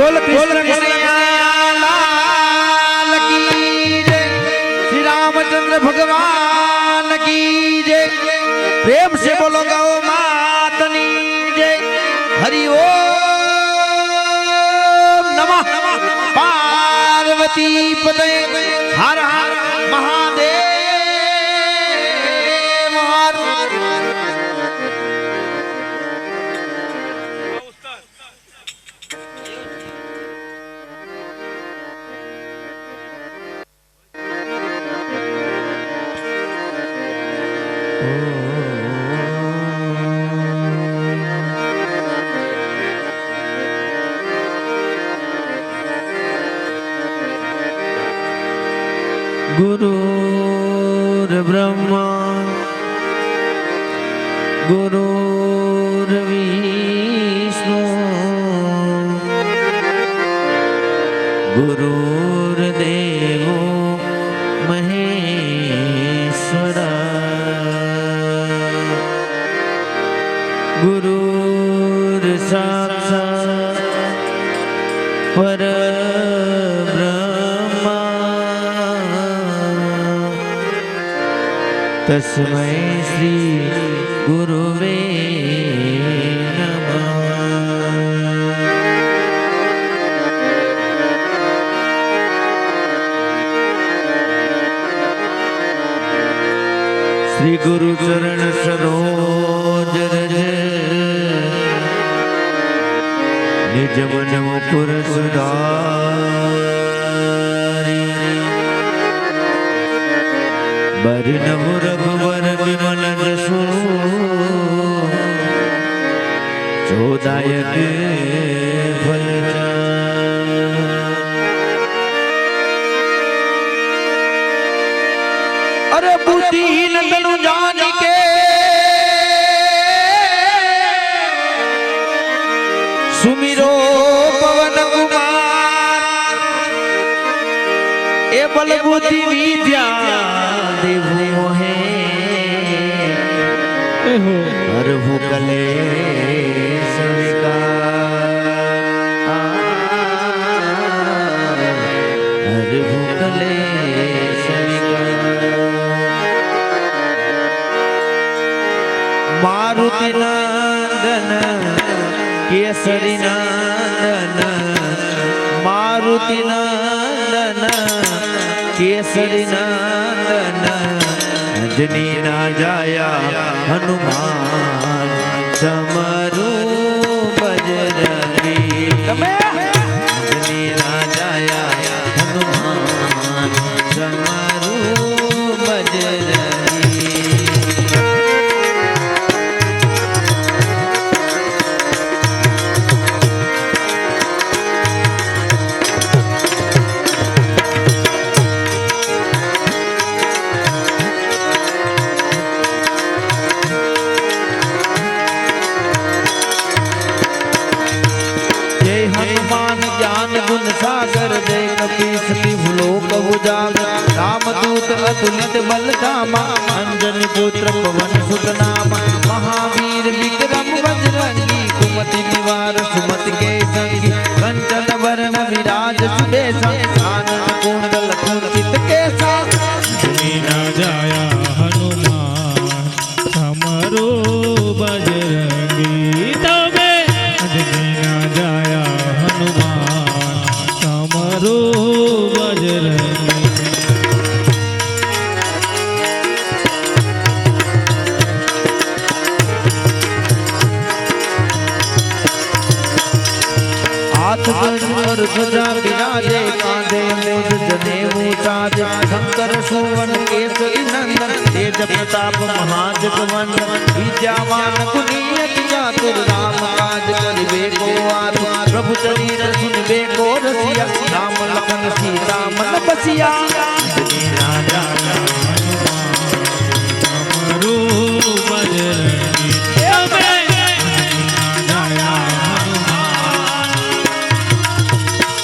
बोल कृष्ण लाल की जय, श्री रामचंद्र भगवान की जय। प्रेम से बोलो गौ मातनी जय। हरि ओम नमः पार्वती पते। हर हर महादेव हर। गुरुर्ब्रह्मा गुरुर्विष्णु गुरुर्देवो महेश्वरा गुरुर्साक्षात् परब्रह्मा तस्मै श्री गुरुवे नमः। श्री गुरु चरण सरोज रज निज मन मुकुर सुधारि बरनहु रघुवर विमल जसु जोदायक अरे बुद्धिहीन तनु जान के सुमिरो पवन कुमार। ए बल बुद्धि विद्या देव मोहे हरहु कलेश विकार। हरहु कलेश विकार। मारुति नंदन केसरी नंदन मारुति नंदन केसरी नंदन अंजनी ना जाया हनुमान समरू बजरंगी। अंजनी ना जाया हनुमान समरू बजरंगी। गुण सागर जय कपीस भूलो कबु जागर। रामदूत अतुलित बल धामा अंजनी पुत्र पवन सुत नामा। महावीर विक्रम बजरंगी कुमति निवार सुमति के संगी। कंचन वरण विराज सुबेसा कानन कुंडल कुंचित केसा। अंजनी ना जाया हनुमान समरो बजरंगी। तबे अंजनी ना जाया हनुमान समरो बजरंगी। हाथ और ध्वजा विराजे कांधे मूज जनेऊ साजे। शंकर सुवन केसरी नंदन तेज प्रताप महाजगवंदन। विद्यावान गुणीयति चातुर राम काज करिबे को आतुर। प्रभु चरित्र सुनबे को रसिया राम लखन सीता मन बसिया। अंजनी ना जाया हनुमान समरो बजरंगी। तबे अंजनी ना जाया हनुमान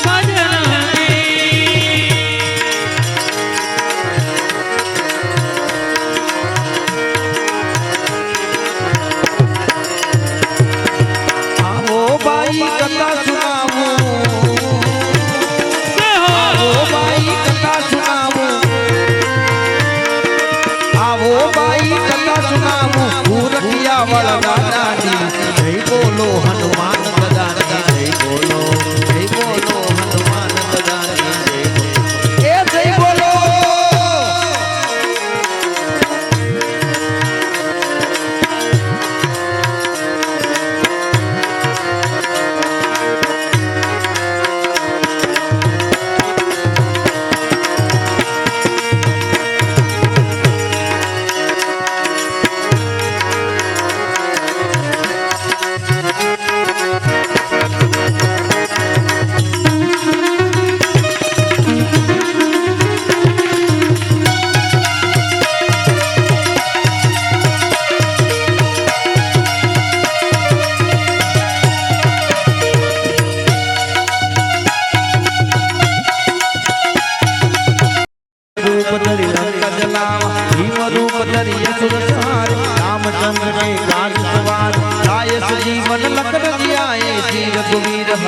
बजरंगी। आओ भाई कथा सुनाऊं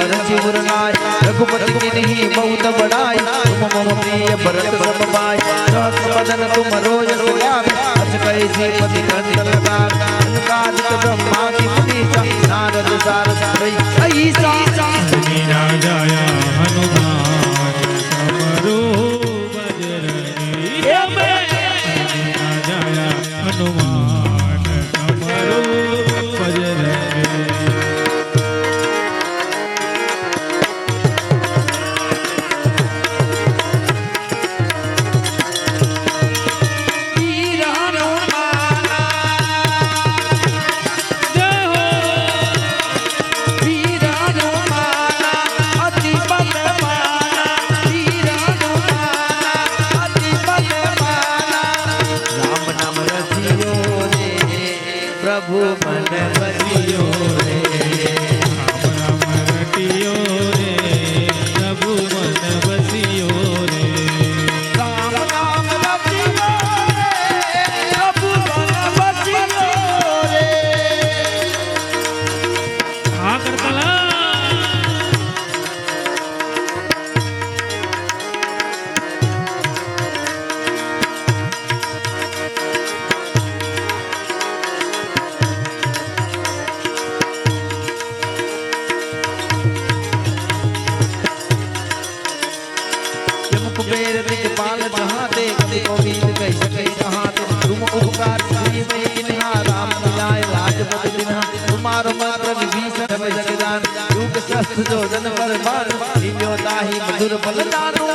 अमर शिवर लाय रघुपति की नहीं बहुत बड़ाई तुम मम प्रिय भरत सब भाई सहस्र बदन तुम रोज सुगावे अस कैसे पति कंठ लगावे अनकादिक ब्रह्मा की मुनीसा नारद सारद ऐसा राजाया हनुमान समरो बजरंगी तमे राजाया हनुमान समरो बजरंगी प्रभु मन बसियो रे राम राम रटियो रे प्रभु मन बसियो रे राम राम रटियो रे प्रभु मन बसियो रे हाँ करतला कुबेर दिखपाल जहाँ दे कभी गोविंद कह सके कहाँ दे तुम उपकार श्री में किन्हा राम मिलाए राजपद बिना तुम्हारो मंत्र विभीषण सब जगदान युग शस्त्र जो जन पर बार दिव्यो दाही मधुर बल दानो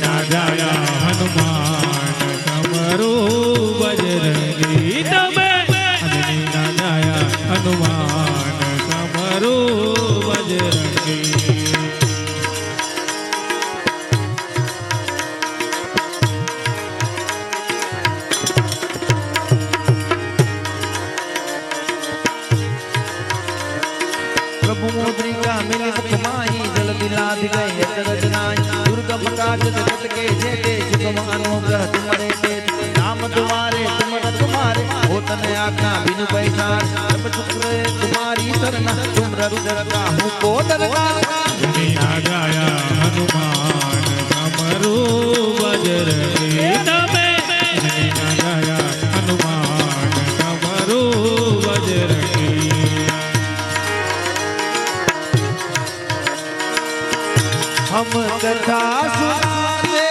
ना जाया हनुमान समरो बजरंगी तमे ना जाया हनुमान समरो बजरंगी प्रभु मुद्रिका मिले मुख माही जल बिलाद गए अचरज नाई दुर्गम काज जगत के जेते सुगम अनुग्रह तुम्हारे तेज नाम तुम्हारे तुमर तुम्हारे होतन आज्ञा बिनु पैसार जब शुक्र तुम्हारी सरना तुम रघुदरता हूँ को दरबार ना जाया हनुमान समरो बजरंगी तमे ना जाया हनुमान समरो बजरंगी हम कथा सुनाते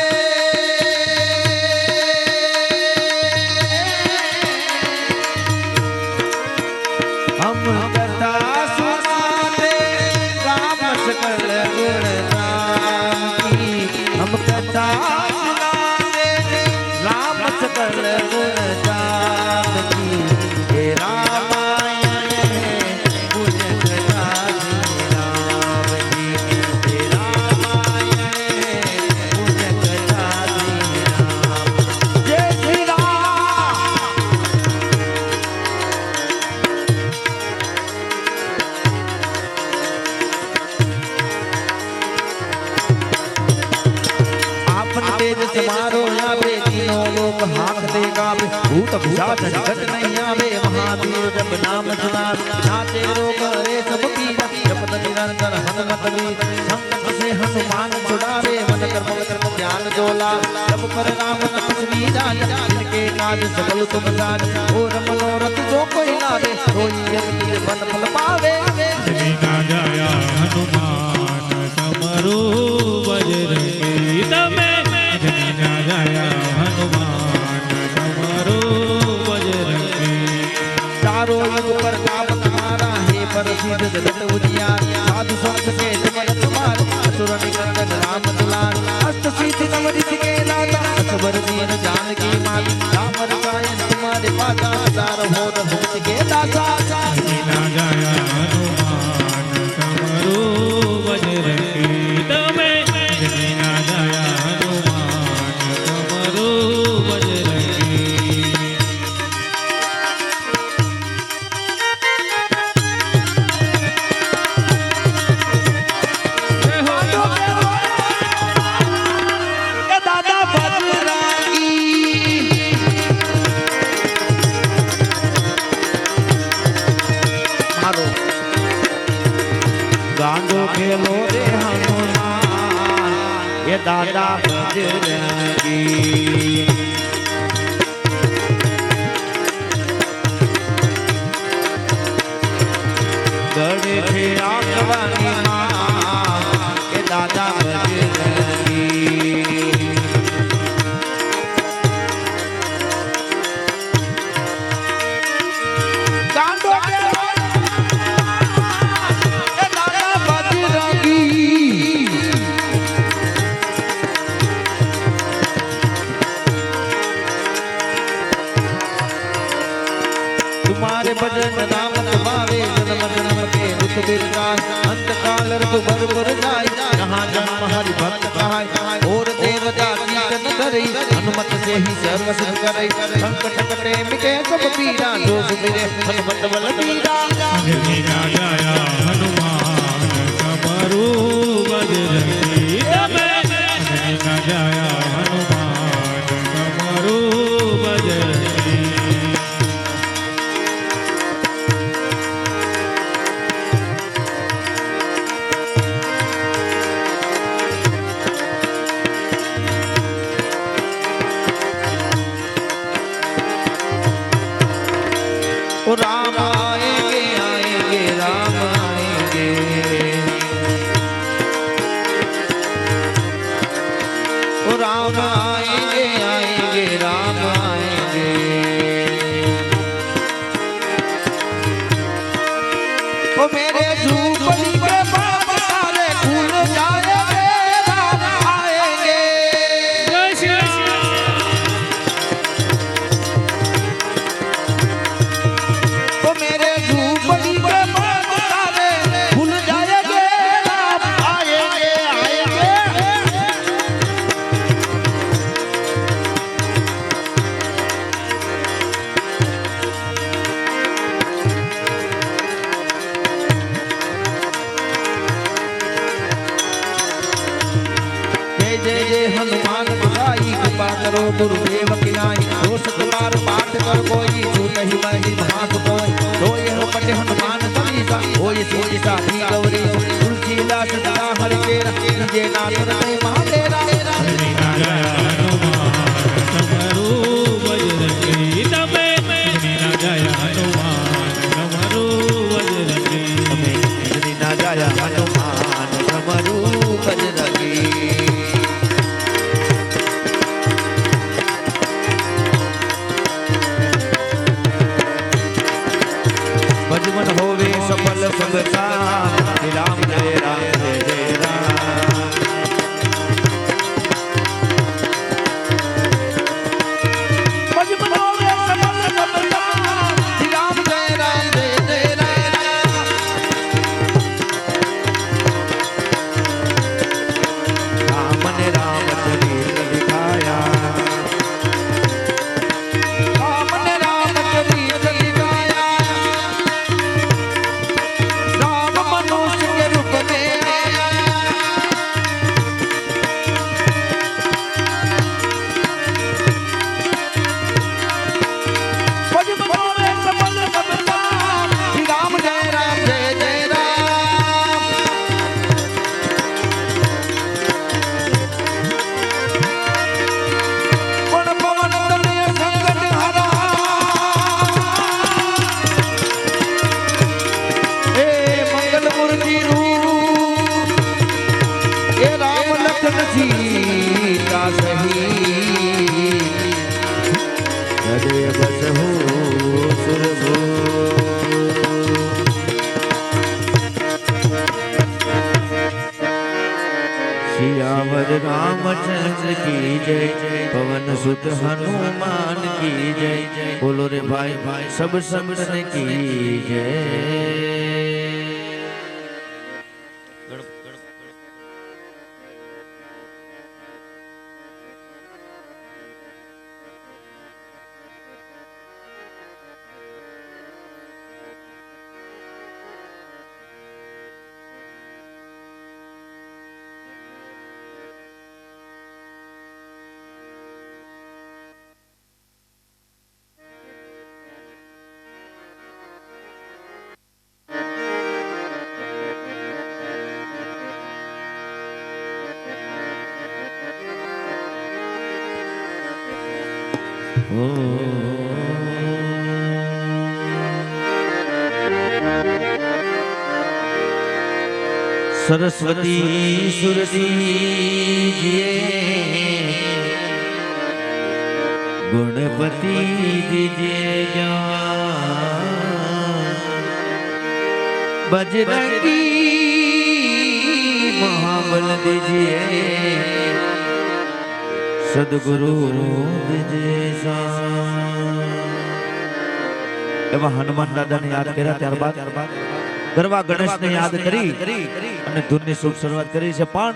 हम कथा सुनाते राम सकल गुण नाम की हम कथा सुनाते राम सकल गुण नाम की हे रामायण है मुझ कथा श्री राम की हे रामायण है मुझ कथा श्री राम जय श्री राम आपन तेज समारो आवे तीनों लोक हाकते गावे भूत पिशाच निकट नहीं आवे महावीर जब नाम सुनावे नाचे रोग हरे सब पीरा जपत निरंतर हनुमत वीर संकट से हनुमान छुड़ावे मन कर्म ज्ञान जोला जब कर राम तपस्वी जान इनके काज सकल तुम जान और मनोरथ जो कोई लावे कोई अति मन फल पावे ना जाया हनुमान समरो बजरंगी तमे ना जाया हनुमान समरो बजरंगी चारों युग पर ताप तुम्हारा है पर सिद्ध जगत उजियार साधु संत के तुमन तुम्हार असुर निकंदन राम दुलार अष्ट सिद्धि नव रिद्धि के दाता असबर दीन जानकी माता राम रसायन तुम्हारे पाता हजार हो भक्ति के दाता ना जाया हनुमान समरो बजरंगी तमे ना जाया हनुमान समरो बजरंगी दादा बजरंगी खेलो रे हनुमान ये दादा बजरंगी गड़े थे आगवानी माँ ये दादा बजरंगी तुम्हारे भजन नाम तुम्हारे जन्म जन्म के दुख बिरदास अंत काल रघु बर बर जाय जहाँ जन्म हरि भक्त कहाय और देवता कीर्तन करई हनुमत से ही सर्व सिद्ध करई संकट कटे मिटे सब पीरा जो सुमिरे हनुमत बल बीरा अंजनी ना जाया हनुमान समरू बजरंगी तबे अंजनी ना जाया हनुमान समरू बजरंगी ओ राम आएंगे आएंगे राम आएंगे ओ राम आएंगे आएंगे राम आएंगे ओ मेरे झूपड़ी के बाप सारे फूल जाएंगे राम आएंगे जय जय हनुमान गोसाई कृपा करो गुरुदेव की नाई दोष तुम्हार पाठ कर कोई छूट ही मही भाग कोई तो यह पटे हनुमान चालीसा होय सोई साथी गौरी तुलसीदास सदा हरि तेरा जय नाथ रे महादेवा अंजनी ना जाया हनुमान समरू बजरंगी तबे अंजनी ना जाया हनुमान समरू बजरंगी अंजनी ना जाया हनुमान समरू बजरंगी भजमन होवे सफल सब काम श्री राम जय राम भजमन होवे सफल सब काम श्री राम जय राम राम ने रामचरित लिखाया राम ने रामचरित लिखाया राम मनुष्य के रूप में भजमन होवे सफल सब काम श्री राम जय राम पण पवन तनय संकट हरा हे मंगल मूर्ति रूप हे राम लखन सीता सही हृदय बसहु सुरभु सियावर रामचंद्र की जय पवन सुत हनुमान की जय बोलो रे भाई भाई सब संतन की जय સરસ્વતી સુરતીજીએ ગુણપતિ દીજે જ્ઞાન બજરંગી મહાબલ દીજે સદગુરુ દીજે એવા હનુમાન દાદાને યાદ કર્યા ત્યારબાદ ગરબા ગણેશને યાદ કરી અને ધૂનની શુભ શરૂઆત કરી છે પણ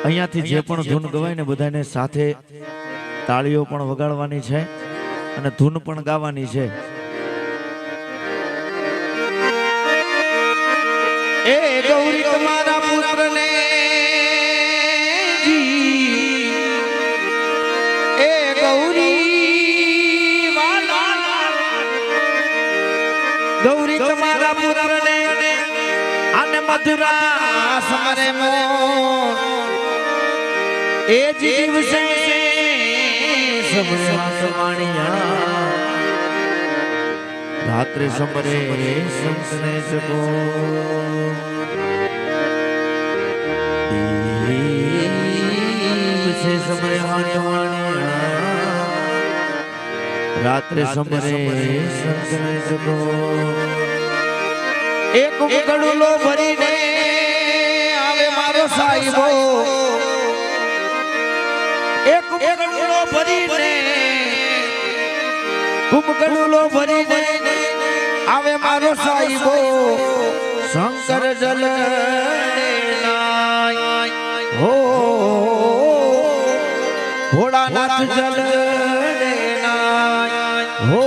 અહીંયાથી જે પણ ધૂન ગવાય ને બધાને સાથે તાળીઓ પણ વગાડવાની છે અને ધૂન પણ ગાવાની છે. એ ગૌરી તમારા પુત્રને એ ગૌરી ગૌરી તમારા પુત્રને અને મધુરા સમરે મો એ દિવસે સમરે વાણિયા રાત્રે સમરે સંસને સકો દિવસે સમરે વાણિયા રાત્રે સમરે સંસને સકો એક ગડુલો ભરીને આવે મારો સાહેબો એક ગડુલો ભરીને ગડુલો ભરીને આવે મારો સાહેબો શંકર જલ હો ભોળાનાથ જલ હો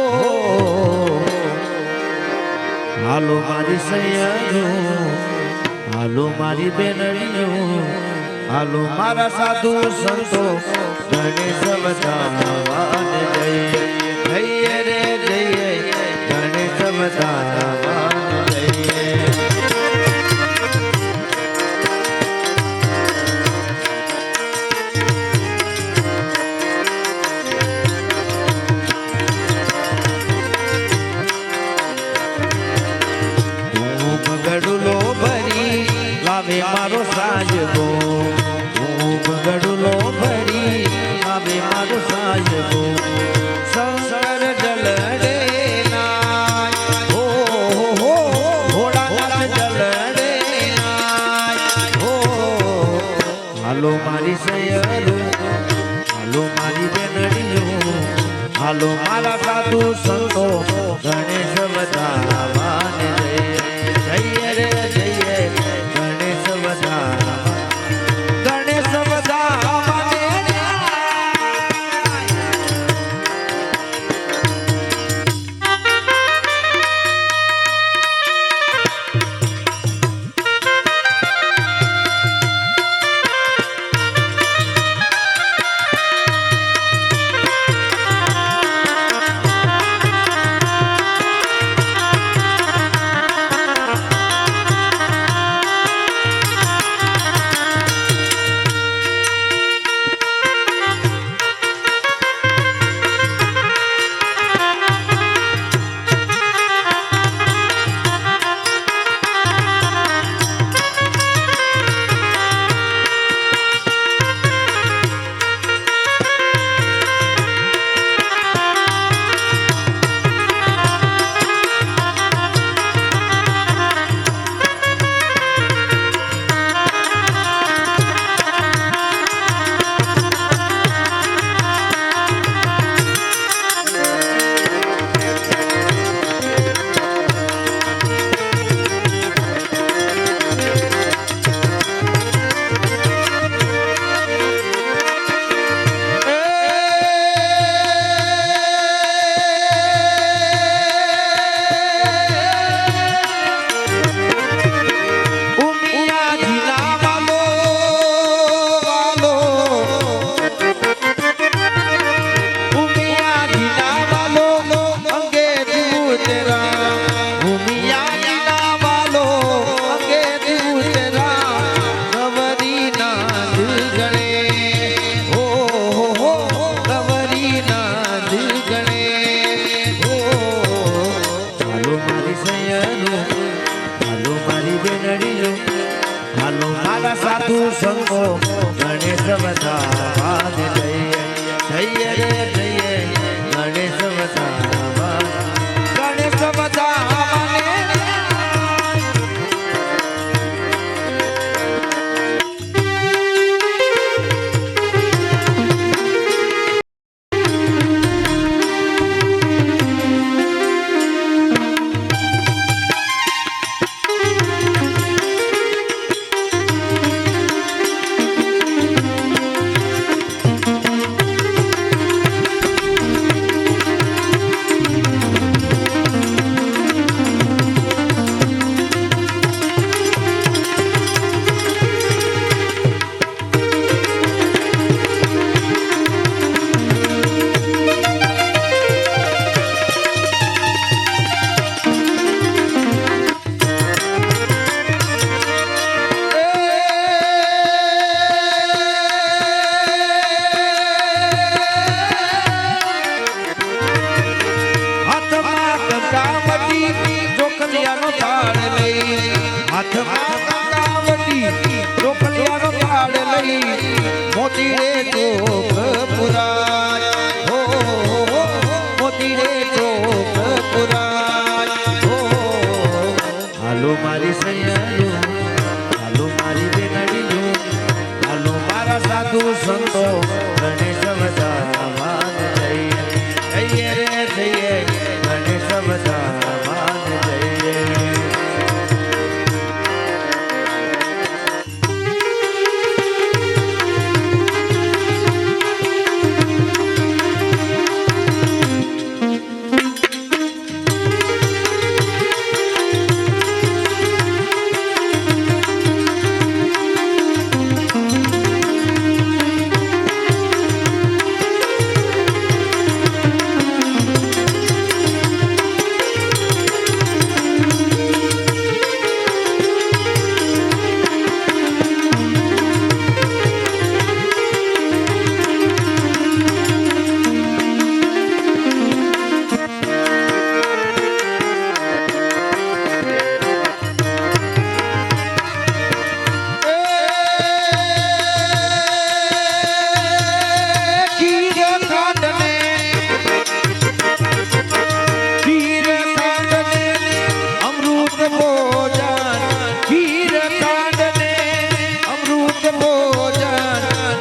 હાલો મારી સૈયરો હાલો મારી બેનડીઓ હાલો મારા સાધુ સંતો ગણેશ વધારવાન જઈએ જઈએ રે જઈએ ગણેશ વધારવાન જઈએ. ગડુલો ભરી લાવે મારો સાજગો ગડુલો ભરી લાવે મારો સાજગો શંકર જલડે નાય હો હો ભોળાનાથ જલડે નાય હો હાલો મારી સૈયરો હાલો મારી બેનડીઓ હાલો મારા સાધુ સંતો ગણેશ વધારવાન જઈએ રે જઈએ ગણેશ વધારવાન ગણેશ વધારવાન ગવરી ના વસાવા જઈએ રે જઈએ ગણેશ વસાવા ગણેશ વસાવાને મોતી રે ચોક પુરાય હો મોતી રે ચોક પુરાય હો હાલો મારી સૈયારો હાલો મારી બેનડીઓ હાલો મારા સાધુ સંતો ગણેશ વસાવા જઈએ રે જઈએ ગણેશ વસાવા જઈએ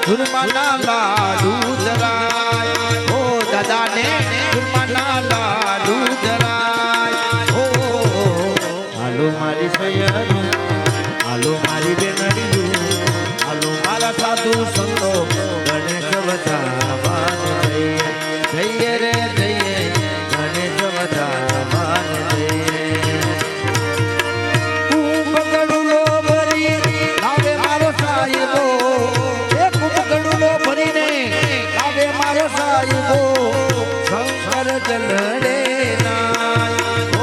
સુરમાના લાડુ જરાય ઓ દાદા ને સુરમાના લાડુ જરાય ઓ હાલો મારી સૈયારો હાલો મારી બેનડીઓ હાલો મારા સાધુ સંતો ગણેશ વસાવા જઈએ રે જઈએ ગણેશ વસાવા જઈએ કુંભકડુલો ભરી લાવે મારો સાહેબો લાવે મારો સાહેબો શંકર જલડે નાય ઓ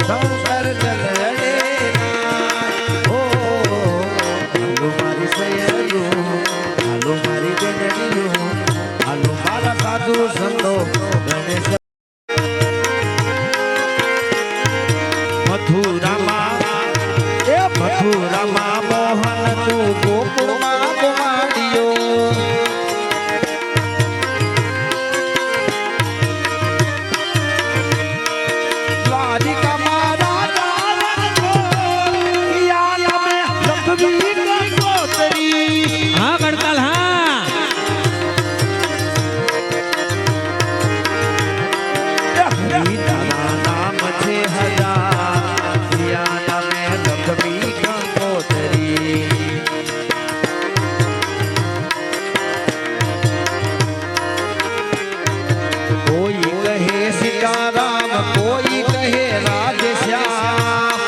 શંકર જલડે નાય ઓ હાલો મારી સૈયારો હાલો મારી બેનડીઓ હાલો મારા સાધુ સંતો ગણેશ મથુરામાં એ મથુરામાં મોહન તું ગોકુળમાં કુમાડીઓ હા કડતાલ હા નામ છે હજાર મેં લખવી કંકોતરી કોઈ કહે સીતારામ કોઈ કહે રાધેશ્યામ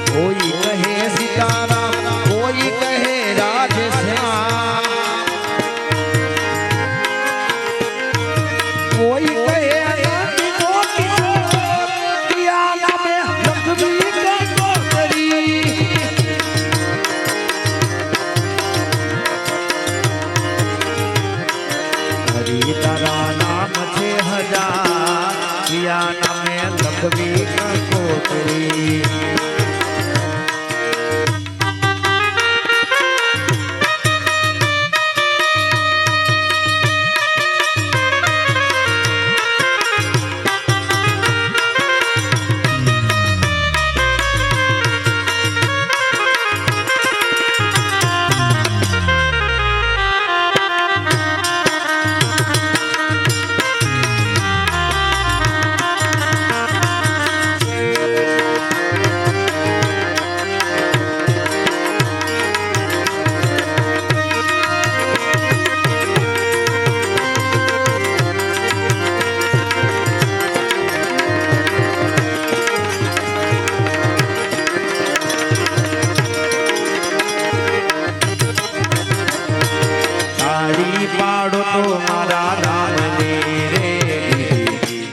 કોઈ કહે સીતારામ કોઈ કહે રાધેશ્યામ કોઈ કહે તારા નામ છે હજાર પિયા નામે લખવી કંકોત્રી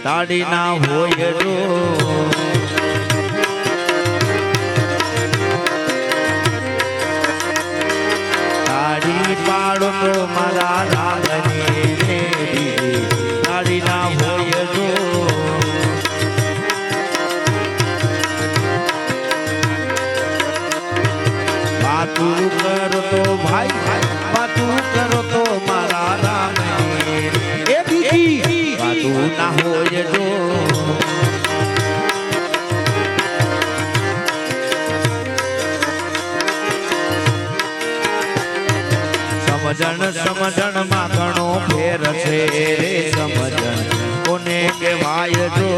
તાળી ના હોય જો તાળી પાડો તો મારા રામની રે તાળી ના હોય જો વાતું કરો તો ભાઈ વાતું કરો તો મારા રામની એ બીજી વાતું ના હોય જો સમજણ માં ઘણો ફેર છે રે સમજણ કોને કહેવાય જો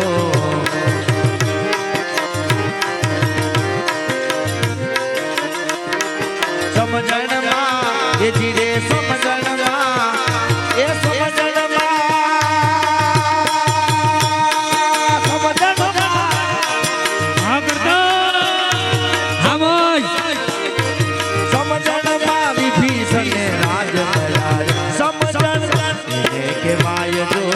સમજણ માં એ ધીરે સમજણ માં એ સમજણ હા કરતા હા બોલ સમજણ માં વિભીષણ ને રાજ મળ્યા સમજણ એને કહેવાય જો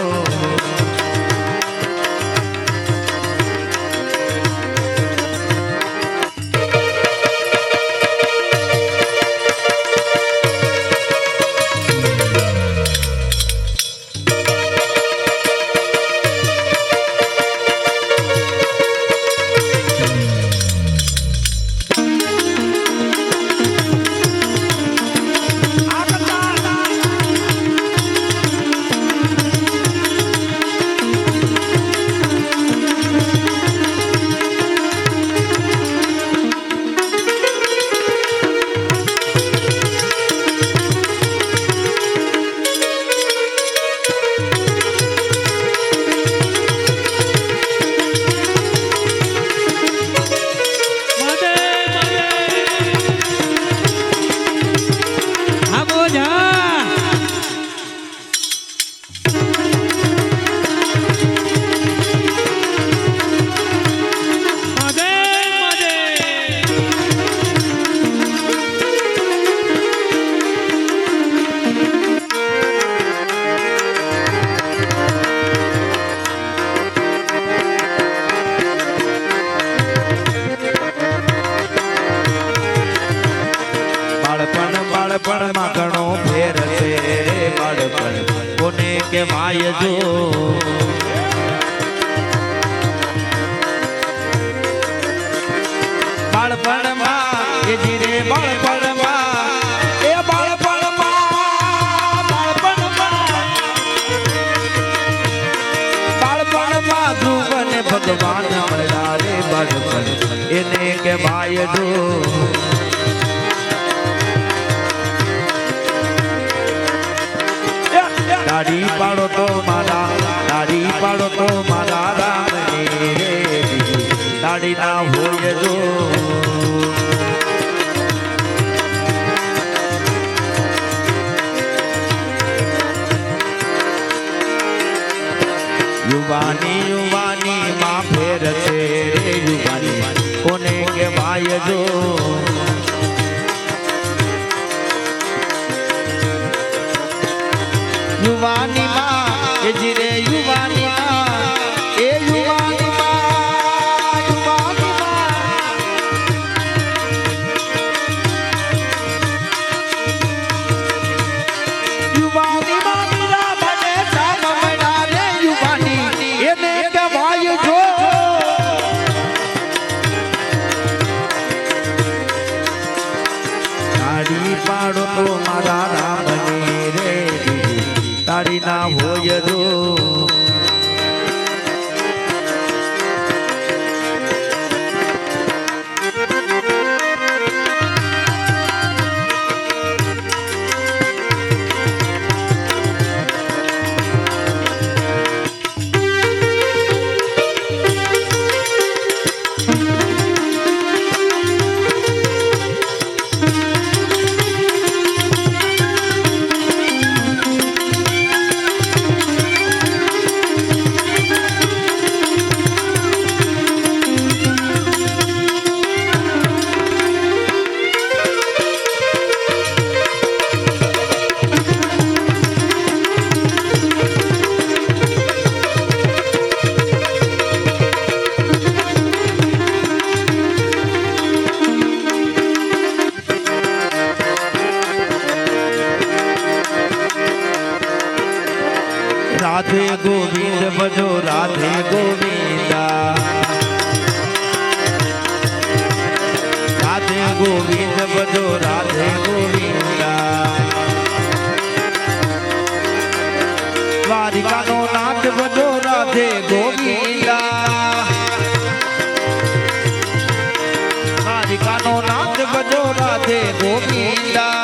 હા બોલ હા બાળપણ માં ઘણો ફેર છે રે બાળપણ કોને કહેવાય જો બાળપણ માં એ ધીરે બાળપણ માં એ બાળપણ માં બાળપણ માં ધ્રુવ ને ભગવાન મળ્યા રે બાળપણ એને કહેવાય જો તાળી પાડો તો મારા રામની રે તાળી ના હોય જો યુવાની માં ફેર છે રે યુવાની કોને કહેવાય જો યુવાની માં એ જીરે યુવાની માં એ યુવાની માં યુવાની માં મીરા બને સામ મળ્યા રે યુવાની એને કહેવાય જો તાળી પાડો તો મારા રામની રે તાળી ના હોય જો ગોવિંદ ભજો રાધે ગોવિંદા રાધે ગોવિંદ ભજો રાધે ગોવિંદા દ્વારિકાનો નાથ ભજો રાધે ગોવિંદા દ્વારિકાનો નાથ ભજો રાધે ગોવિંદા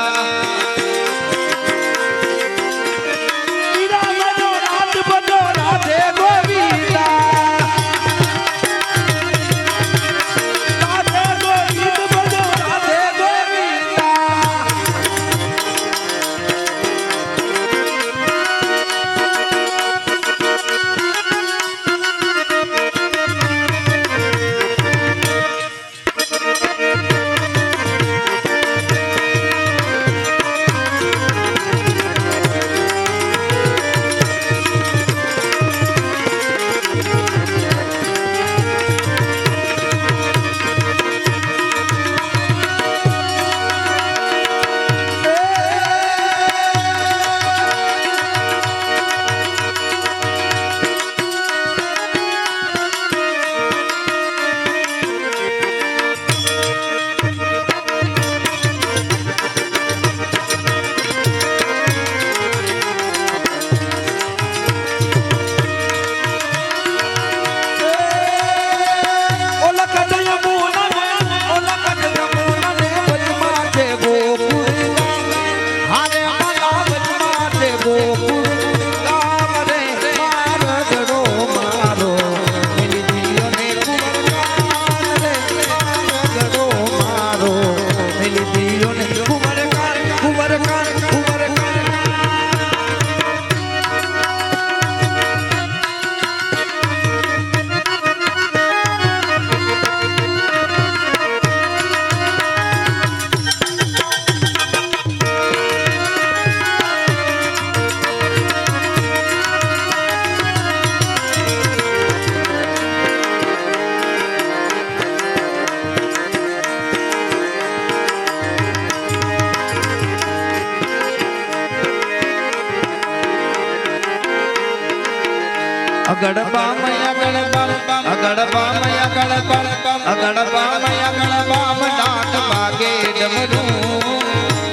અગડબા મયા ગડબા અગડબા મયા ગડબા અગડબા મયા ગડબા મડાટ વાગે ડમરું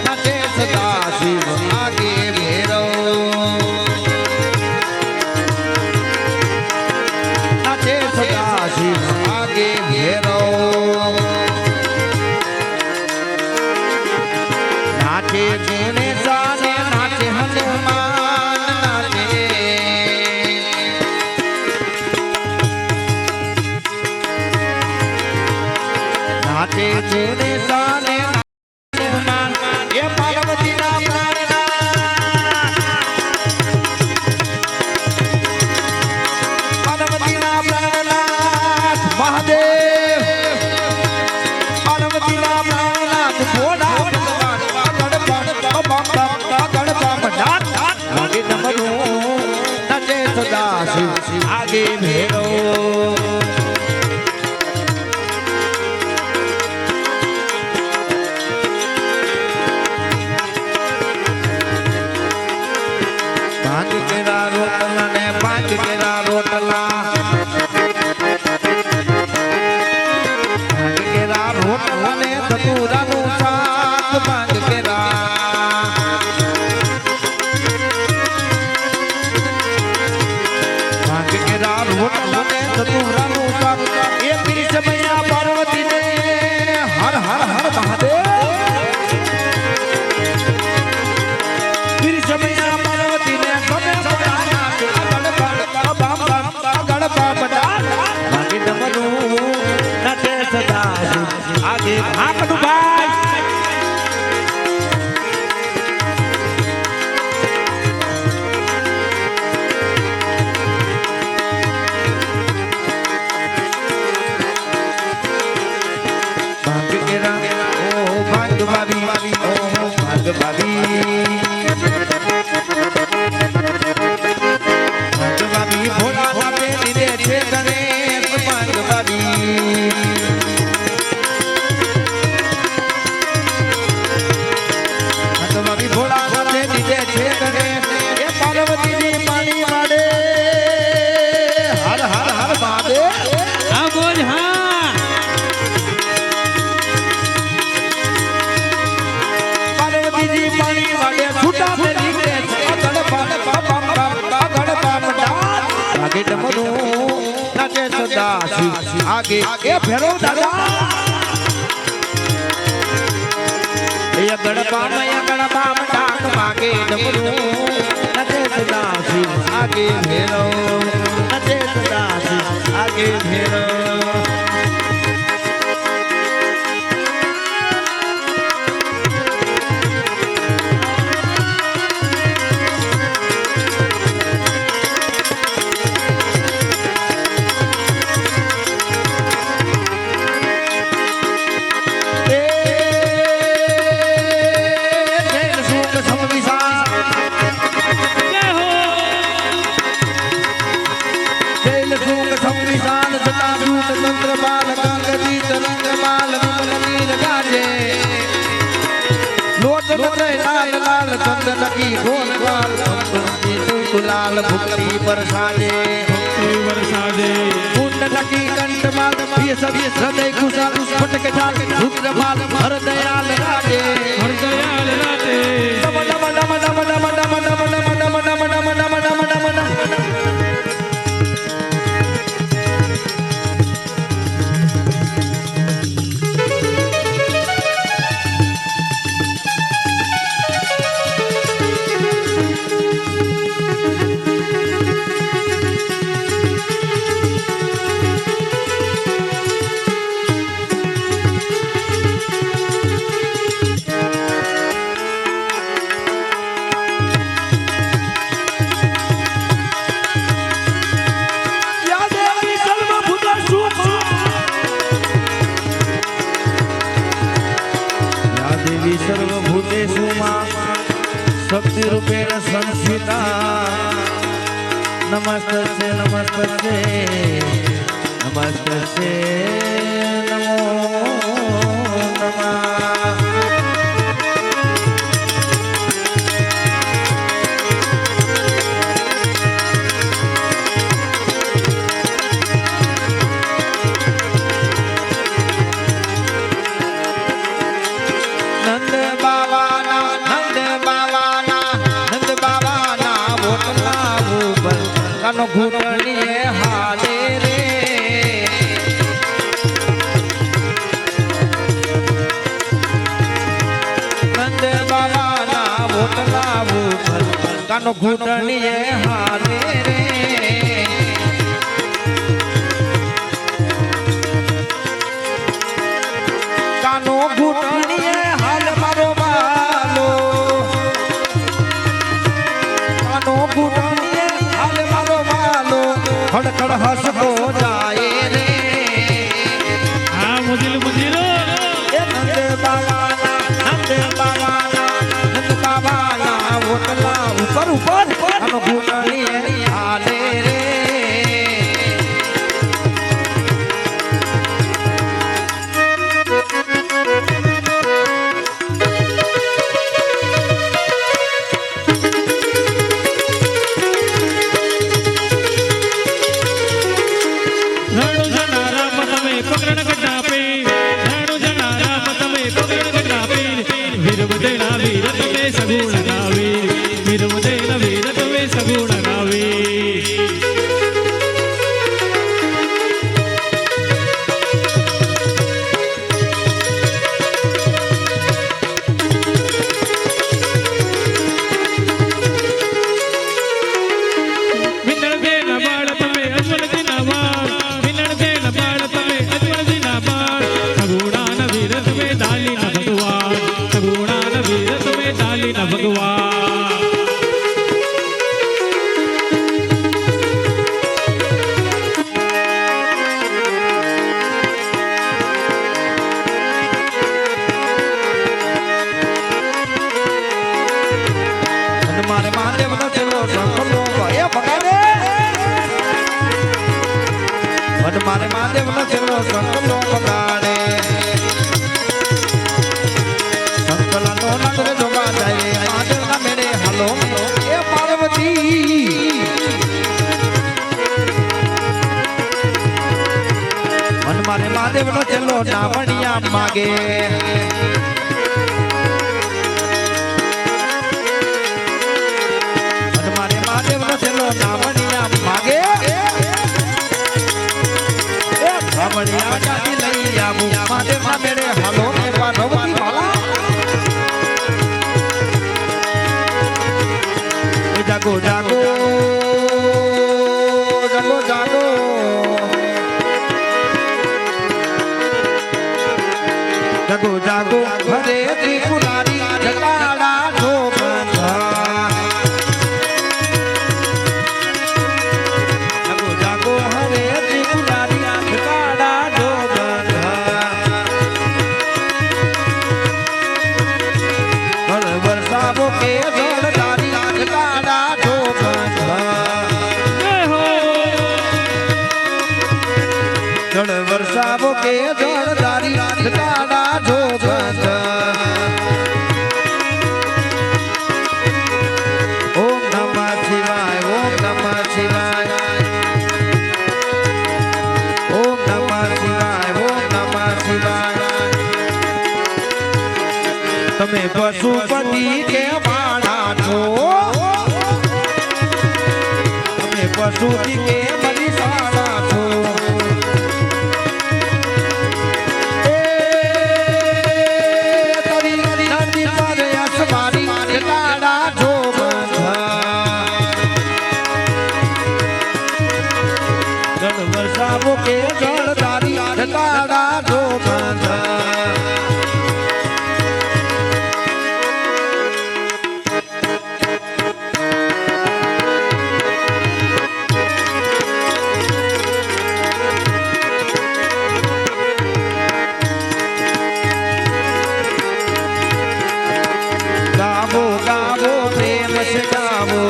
નાચે સદા શિવ આગે ભેરવ નાચે સદા શિવ આગે ભેરવ નાચે ગુણે સાને નાચે હનુમાન નાચે નાચે જેને સાને હનુમાન એ પાર્વતીના પ્રાણનાથ પાર્વતીના પ્રાણનાથ મહાદેવ પાર્વતીના પ્રાણનાથ ભોળા ભગવાન ગણપા મડાટ વાગે ડમરું નાચે સદા શિવ આગે ભેરો પાંચ કેરા રોટલા ને પાંચ કેરા રોટલા પાંચ કેરા રોટલા ને ધતુરાનું શાક પાંચ કેરા પાંચ કેરા રોટલા ને ધતુરાનું શાક એ પીર સમયા પાર્વતી ને હર હર હર મહાદેવ પીર સમયા પાર્વતી ને આગે ભાકડું ભાઈ डमरू नचे सदा शिव आगे ए फेरो दादा ये गणपा में डाक मागे डमरू नचे सदा शिव आगे फेरो नचे सदा शिव आगे फेरो लाल भुक्ति बरसाजे कुंड नकी कंठ माल ये सब हृदय खुशाल फटक जाल रुद्र माल हर दयाल राजे डम डम डम डम डम डम डम डम डम डम डम डम डम डम सर्वभूतेषु शक्ति रूपेण संस्थिता नमस्तस्यै नमस्तस्यै नमस्तस्यै नमो नमः घूटनिए हाले रे नंद बाबा ना बोटला भूपल कानो घूटनिए हाले रे कानो घूटनिए हाल मारो बालो कानो घूटनिए खड़खड़ हंसतो जाए रे हाँ मुझिल मुझिल नंद बाबा ना वोटला ऊपर ऊपर हम घूटनी हाले रे मारे महादेव न चलो संकलो पकाड़े संकला नो नजर जोगा जाए महादेव ना मेरे हलो ए पार्वती मन मारे महादेव न चलो नावड़िया मागे मन मारे महादेव न चलो नावड़िया मागे जागो जागो जागो हरे त्रिपुरारी जगाड़ा जो बंधा जागो जागो हरे त्रिपुरारी जगाड़ा जो बंधा हर वर्षावो के जोड़दारी जगाड़ा जो बंधा जड़ वर्षावो के जोड़दारी जगाड़ा जो बंधा ओम नमः शिवाय ओम नमः शिवाय ओम नमः शिवाय ओम नमः शिवाय तमे पशुपति के माड़ा छो तमे पशुपति के बलिसाड़ा छो के जोड़दारी जगाड़ा जो बंधा गावो गावो प्रेम से गावो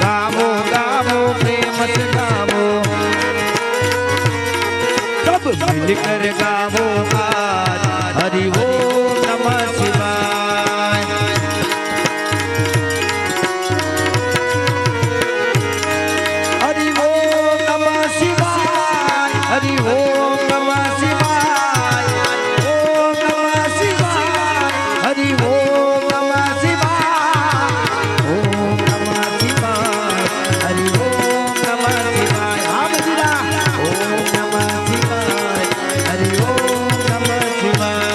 गावो गावो प्रेम से गावो सब मिलकर गावो आज हरि ओम नमः शिवाय हरि ओम नमः शिवाय हरि ओम नमः शिवाय ओम नमः शिवाय हरि ओम नमः शिवाय ओम नमः शिवाय हरि ओम नमः शिवाय हाँ बजीरा ओम नमः शिवाय हरि ओम नमः शिवाय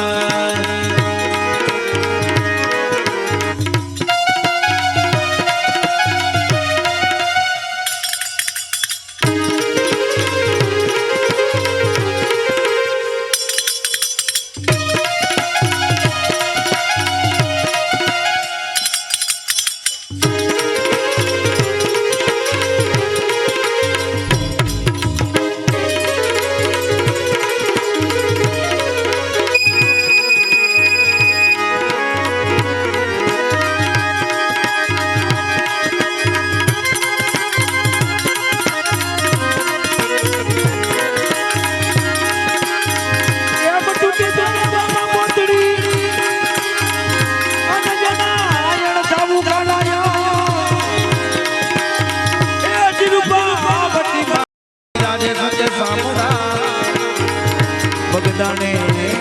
बगदाने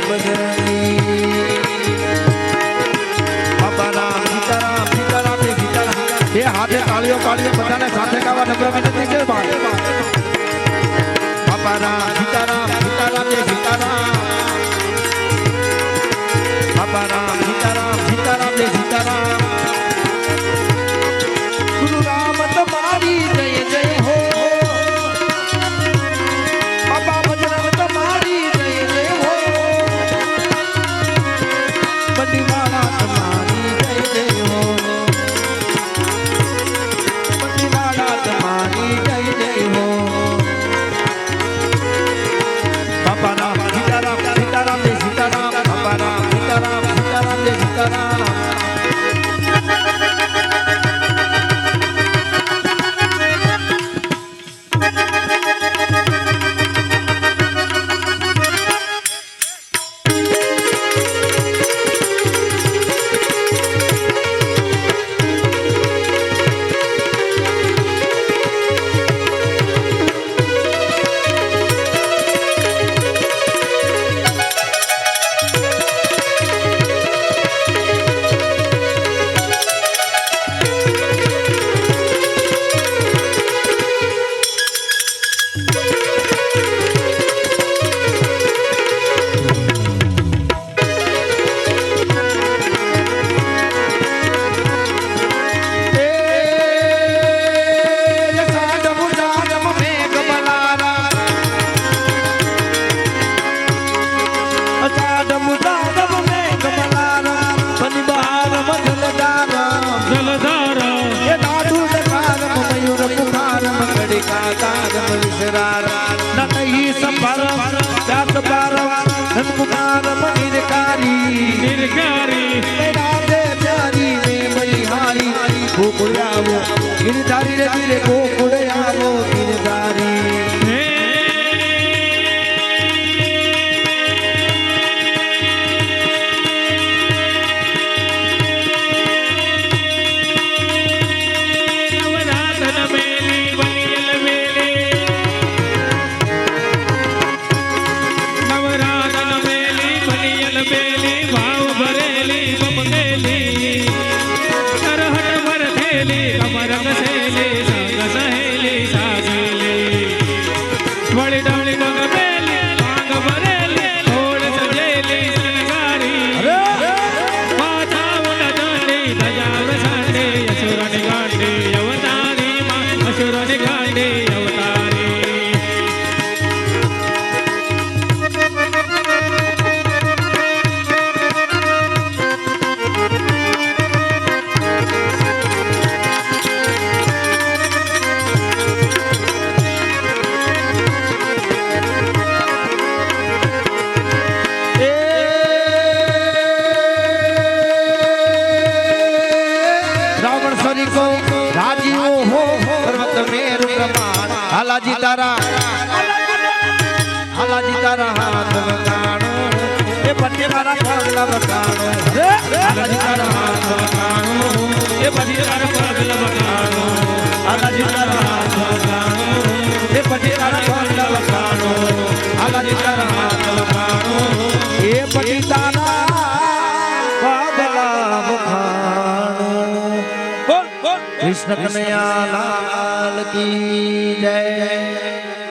बजरंगी बाबा राम सीताराम सीताराम जय सीताराम ये हाथे तालियों तालियों बजाने साथे गावा नगर विनती के बाद बाबा राम सीताराम सीताराम जय सीताराम बाबा राम सीताराम सीताराम जय सीताराम गुरु राम तुम्हारी जय जय हो बाबा बजरंग तुम्हारी जय जय हो बंदीवाला तुम्हारी जय जय हो बंदीवाला तुम्हारी जय जय हो ગિરધારી રે ધીરે ગોકુળ આવો ગિરધારી હાલાજી તારા હાથ વગાણો એ પટ્ટી મારા પગલા વગાણો હાલાજી તારા હાથ વગાણો એ પટ્ટી મારા પગલા વગાણો હાલાજી તારા હાથ વગાણો એ પટ્ટી મારા પગલા વગાણો હાલાજી તારા હાથ વગાણો એ પટ્ટી તારા પગલા વગાણો કૃષ્ણ કનૈયા લાલ કી જય